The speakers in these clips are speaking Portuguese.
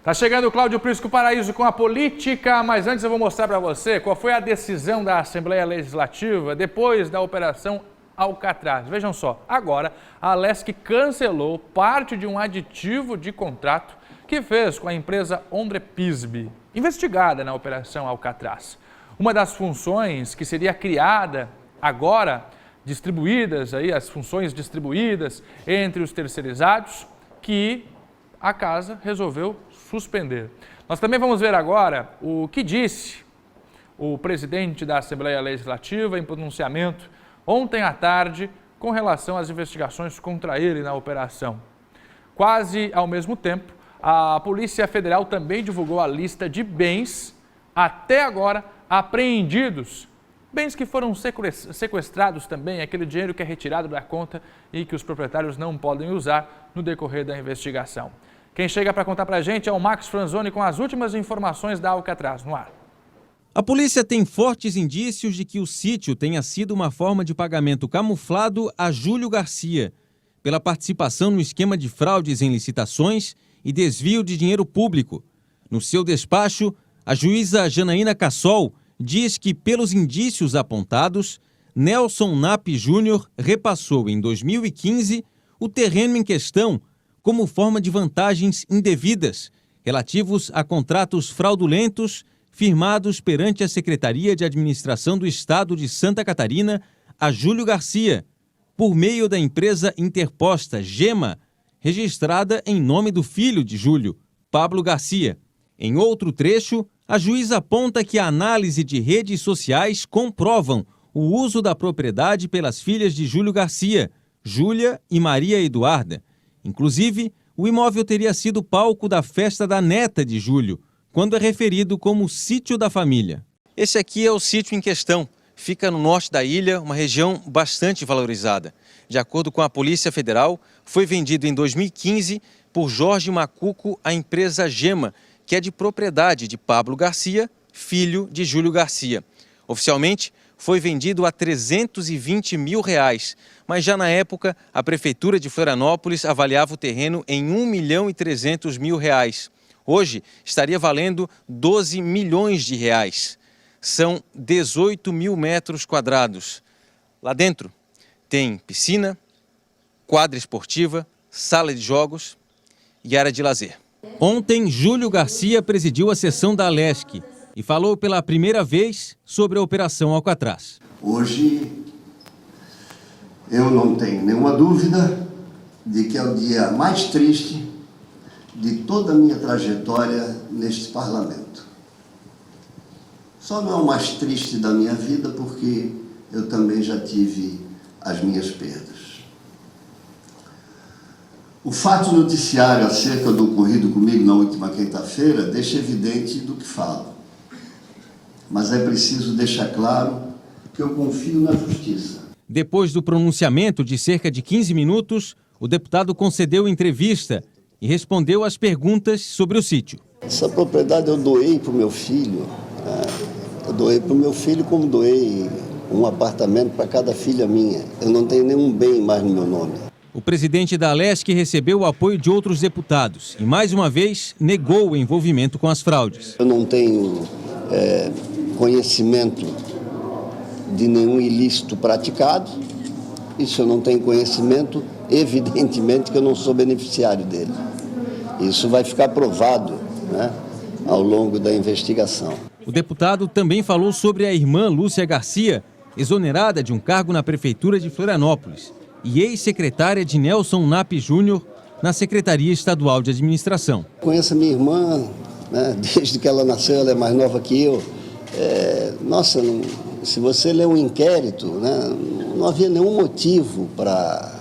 Tá chegando o Cláudio Prisco Paraíso com a política, mas antes eu vou mostrar para você qual foi a decisão da Assembleia Legislativa depois da Operação Alcatraz. Vejam só, agora a Alesc cancelou parte de um aditivo de contrato que fez com a empresa Ondrepisb, investigada na Operação Alcatraz. Uma das funções que seria criada agora, distribuídas aí, as funções distribuídas entre os terceirizados, que a casa resolveu suspender. Nós também vamos ver agora o que disse o presidente da Assembleia Legislativa em pronunciamento ontem à tarde com relação às investigações contra ele na operação. Quase ao mesmo tempo, a Polícia Federal também divulgou a lista de bens até agora apreendidos. Bens que foram sequestrados também, aquele dinheiro que é retirado da conta e que os proprietários não podem usar no decorrer da investigação. Quem chega para contar para a gente é o Max Franzoni com as últimas informações da Alcatraz no ar. A polícia tem fortes indícios de que o sítio tenha sido uma forma de pagamento camuflado a Júlio Garcia, pela participação no esquema de fraudes em licitações e desvio de dinheiro público. No seu despacho, a juíza Janaína Cassol diz que, pelos indícios apontados, Nelson Nap Júnior repassou em 2015 o terreno em questão como forma de vantagens indevidas relativos a contratos fraudulentos firmados perante a Secretaria de Administração do Estado de Santa Catarina a Júlio Garcia, por meio da empresa interposta Gema, registrada em nome do filho de Júlio, Pablo Garcia. Em outro trecho, a juíza aponta que a análise de redes sociais comprovam o uso da propriedade pelas filhas de Júlio Garcia, Júlia e Maria Eduarda. Inclusive, o imóvel teria sido palco da festa da neta de Júlio, quando é referido como sítio da família. Esse aqui é o sítio em questão. Fica no norte da ilha, uma região bastante valorizada. De acordo com a Polícia Federal, foi vendido em 2015 por Jorge Macuco à empresa Gema, que é de propriedade de Pablo Garcia, filho de Júlio Garcia. Oficialmente, foi vendido a R$320 mil, mas já na época a Prefeitura de Florianópolis avaliava o terreno em R$1.300.000. Hoje estaria valendo R$12 milhões. São 18 mil metros quadrados. Lá dentro tem piscina, quadra esportiva, sala de jogos e área de lazer. Ontem, Júlio Garcia presidiu a sessão da Alesc e falou pela primeira vez sobre a Operação Alcatraz. Hoje, eu não tenho nenhuma dúvida de que é o dia mais triste de toda a minha trajetória neste parlamento. Só não é o mais triste da minha vida porque eu também já tive as minhas perdas. O fato noticiário acerca do ocorrido comigo na última quinta-feira deixa evidente do que falo. Mas é preciso deixar claro que eu confio na justiça. Depois do pronunciamento de cerca de 15 minutos, o deputado concedeu entrevista e respondeu às perguntas sobre o sítio. Essa propriedade eu doei para o meu filho. Eu doei para o meu filho como doei um apartamento para cada filha minha. Eu não tenho nenhum bem mais no meu nome. O presidente da Alesc recebeu o apoio de outros deputados e, mais uma vez, negou o envolvimento com as fraudes. Eu não tenho conhecimento de nenhum ilícito praticado. E se eu não tenho conhecimento, evidentemente que eu não sou beneficiário dele. Isso vai ficar provado, né, ao longo da investigação. O deputado também falou sobre a irmã Lúcia Garcia, exonerada de um cargo na Prefeitura de Florianópolis e ex-secretária de Nelson Nap Júnior na Secretaria Estadual de Administração. Conheço a minha irmã, né, desde que ela nasceu, ela é mais nova que eu. Se você ler um inquérito, né, não havia nenhum motivo para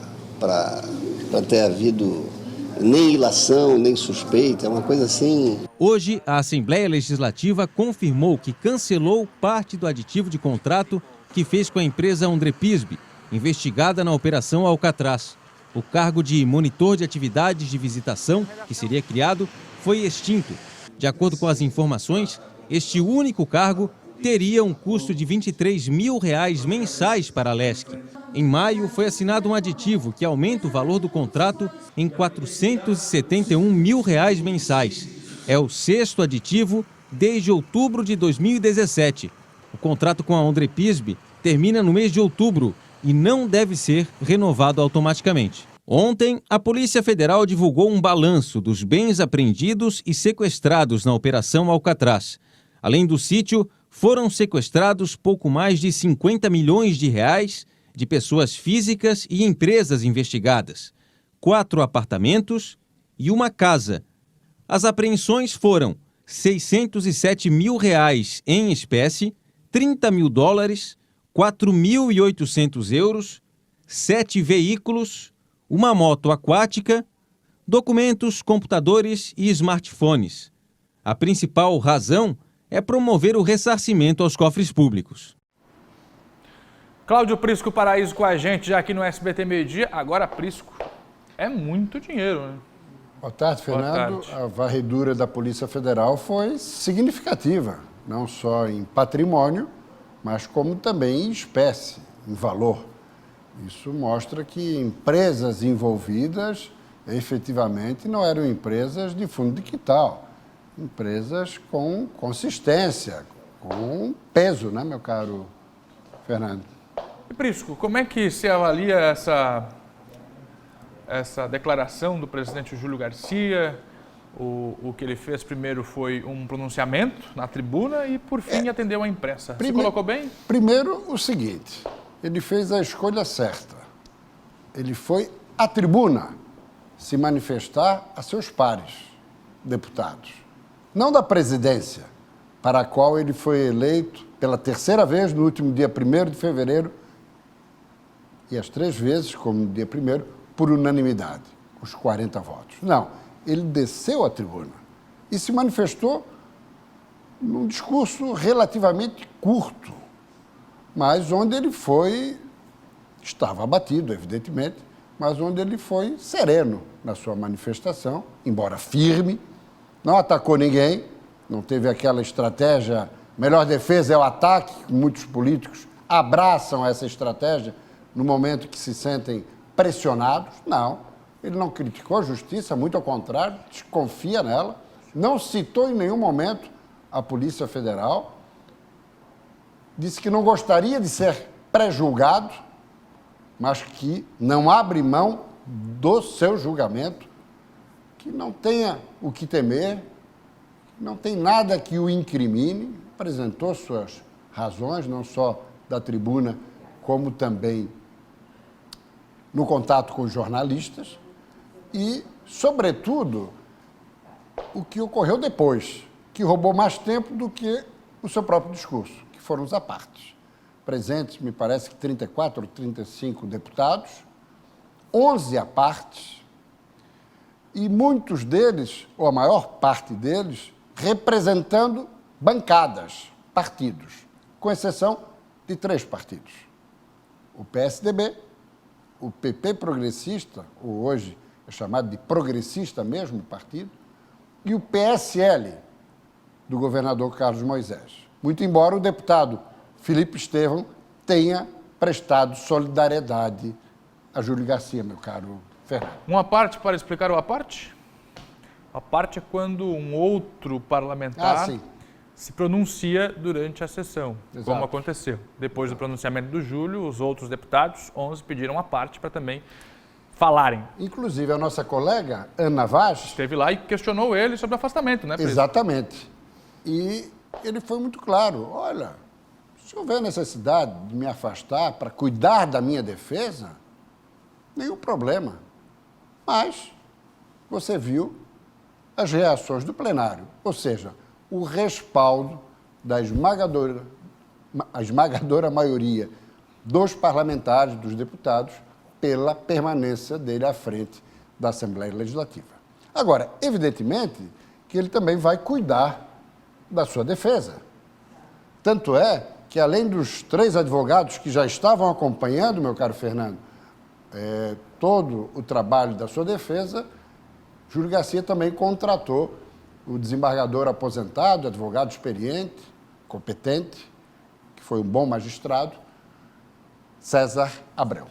ter havido nem ilação, nem suspeita, é uma coisa assim. Hoje, a Assembleia Legislativa confirmou que cancelou parte do aditivo de contrato que fez com a empresa Ondrepisb, investigada na Operação Alcatraz. O cargo de monitor de atividades de visitação, que seria criado, foi extinto. De acordo com as informações, este único cargo teria um custo de R$23 mil mensais para a Alesc. Em maio, foi assinado um aditivo que aumenta o valor do contrato em R$471 mil mensais. É o 6º aditivo desde outubro de 2017. O contrato com a Ondrepisbe termina no mês de outubro e não deve ser renovado automaticamente. Ontem, a Polícia Federal divulgou um balanço dos bens apreendidos e sequestrados na Operação Alcatraz. Além do sítio, foram sequestrados pouco mais de 50 milhões de reais de pessoas físicas e empresas investigadas, 4 apartamentos e uma casa. As apreensões foram R$ 607 mil em espécie, $30 mil, 4.800 euros, 7 veículos, uma moto aquática, documentos, computadores e smartphones. A principal razão é promover o ressarcimento aos cofres públicos. Cláudio Prisco Paraíso com a gente já aqui no SBT Meio Dia. Agora, Prisco, é muito dinheiro, né? Boa tarde, Fernando. Boa tarde. A varredura da Polícia Federal foi significativa, não só em patrimônio, mas como também em espécie, em valor. Isso mostra que empresas envolvidas efetivamente não eram empresas de fundo de quintal, empresas com consistência, com peso, né, meu caro Fernando? E Prisco, como é que se avalia essa declaração do presidente Júlio Garcia? O que ele fez primeiro foi um pronunciamento na tribuna e, por fim, atendeu a imprensa. Você colocou bem? Primeiro, o seguinte, ele fez a escolha certa. Ele foi à tribuna se manifestar a seus pares, deputados. Não da presidência, para a qual ele foi eleito pela 3ª vez no último dia 1º de fevereiro e as 3 vezes, como no dia 1º, por unanimidade, os 40 votos. Não. Ele desceu à tribuna e se manifestou num discurso relativamente curto, mas onde ele estava abatido, evidentemente, mas onde ele foi sereno na sua manifestação, embora firme, não atacou ninguém, não teve aquela estratégia, melhor defesa é o ataque, muitos políticos abraçam essa estratégia no momento que se sentem pressionados, não. Ele não criticou a justiça, muito ao contrário, desconfia nela, não citou em nenhum momento a Polícia Federal, disse que não gostaria de ser pré-julgado, mas que não abre mão do seu julgamento, que não tenha o que temer, não tem nada que o incrimine, apresentou suas razões, não só da tribuna, como também no contato com os jornalistas, e, sobretudo, o que ocorreu depois, que roubou mais tempo do que o seu próprio discurso, que foram os apartes. Presentes, me parece que 34 ou 35 deputados, 11 apartes, e muitos deles, ou a maior parte deles, representando bancadas, partidos, com exceção de 3 partidos. O PSDB, o PP progressista, ou hoje é chamado de progressista mesmo, o partido, e o PSL, do governador Carlos Moisés. Muito embora o deputado Felipe Estevão tenha prestado solidariedade a Júlio Garcia, meu caro Fernando. Uma parte para explicar o aparte? A parte é quando um outro parlamentar se pronuncia durante a sessão, Exato. Como aconteceu. Depois do pronunciamento do Júlio, os outros deputados, 11, pediram a parte para também falarem. Inclusive, a nossa colega, Ana Vaz... Esteve lá e questionou ele sobre o afastamento, né, presidente? Exatamente. E ele foi muito claro. Olha, se houver necessidade de me afastar para cuidar da minha defesa, nenhum problema. Mas você viu as reações do plenário, ou seja, o respaldo da esmagadora maioria dos parlamentares, dos deputados, pela permanência dele à frente da Assembleia Legislativa. Agora, evidentemente que ele também vai cuidar da sua defesa. Tanto é que, além dos 3 advogados que já estavam acompanhando, meu caro Fernando, todo o trabalho da sua defesa, Júlio Garcia também contratou o desembargador aposentado, advogado experiente, competente, que foi um bom magistrado, César Abreu.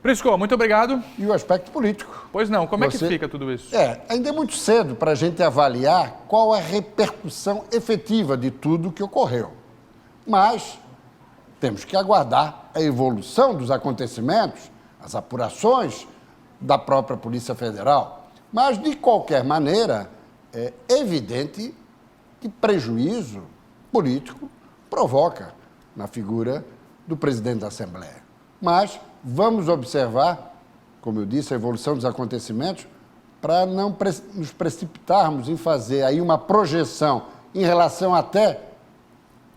Prisco, muito obrigado. E o aspecto político. Pois não, como é que fica tudo isso? Ainda é muito cedo para a gente avaliar qual a repercussão efetiva de tudo que ocorreu. Mas temos que aguardar a evolução dos acontecimentos, as apurações da própria Polícia Federal. Mas, de qualquer maneira, é evidente que prejuízo político provoca na figura do presidente da Assembleia. Mas vamos observar, como eu disse, a evolução dos acontecimentos para não nos precipitarmos em fazer aí uma projeção em relação até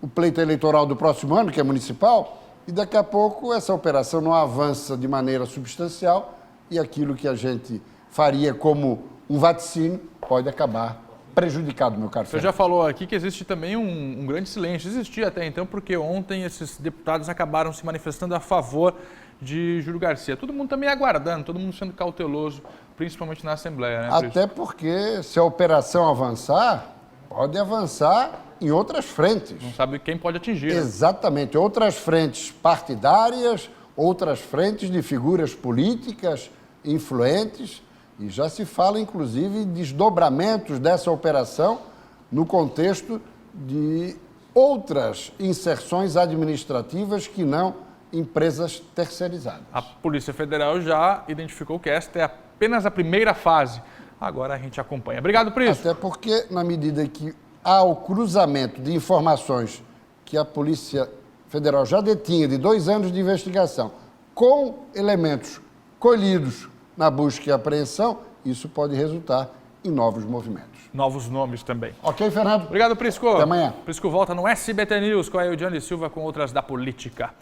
o pleito eleitoral do próximo ano, que é municipal, e daqui a pouco essa operação não avança de maneira substancial e aquilo que a gente faria como um vaticínio pode acabar prejudicado, meu caro. Você já falou aqui que existe também um grande silêncio. Existia até então, porque ontem esses deputados acabaram se manifestando a favor de Júlio Garcia. Todo mundo também aguardando, todo mundo sendo cauteloso, principalmente na Assembleia, né? Até porque, se a operação avançar, pode avançar em outras frentes. Não sabe quem pode atingir. Né? Exatamente. Outras frentes partidárias, outras frentes de figuras políticas influentes. E já se fala, inclusive, de desdobramentos dessa operação no contexto de outras inserções administrativas que não empresas terceirizadas. A Polícia Federal já identificou que esta é apenas a primeira fase. Agora a gente acompanha. Obrigado, Prisco. Até porque, na medida que há o cruzamento de informações que a Polícia Federal já detinha de 2 anos de investigação com elementos colhidos na busca e apreensão, isso pode resultar em novos movimentos. Novos nomes também. Ok, Fernando? Obrigado, Prisco. Até amanhã. Prisco volta no SBT News com a Eudiane Silva com outras da política.